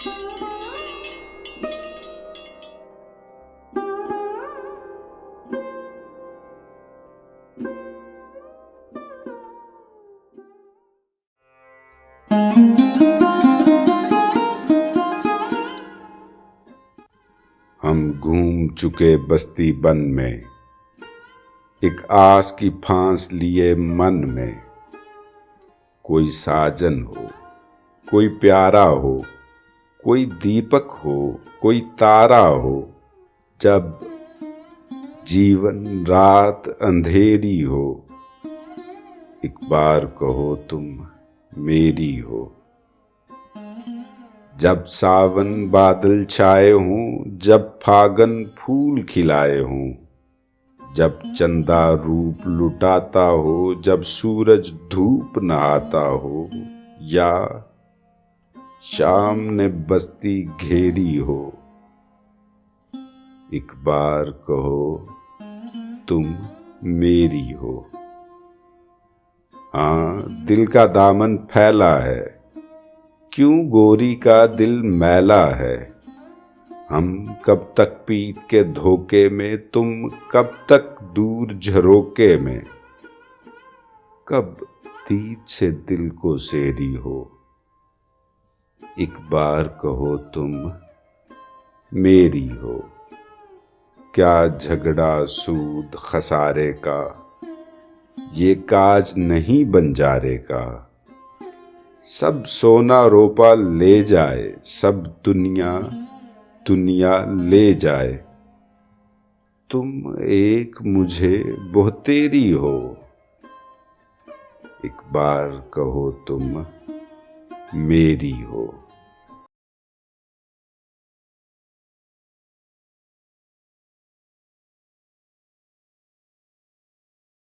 हम घूम चुके बस्ती बन में, एक आस की फांस लिए मन में। कोई साजन हो, कोई प्यारा हो, कोई दीपक हो, कोई तारा हो। जब जीवन रात अंधेरी हो, एक बार कहो तुम मेरी हो। जब सावन बादल छाए हों, जब फागन फूल खिलाए हों, जब चंदा रूप लुटाता हो, जब सूरज धूप नहाता हो, या शाम ने बस्ती घेरी हो, एक बार कहो तुम मेरी हो। हाँ, दिल का दामन फैला है, क्यों गोरी का दिल मैला है। हम कब तक पीत के धोखे में, तुम कब तक दूर झरोके में। कब दीद से दिल को सेरी हो, एक बार कहो तुम मेरी हो। क्या झगड़ा सूद खसारे का, ये काज नहीं बंजारे का। सब सोना रोपा ले जाए, सब दुनिया ले जाए। तुम एक मुझे बहुतेरी हो, एक बार कहो तुम मेरी हो।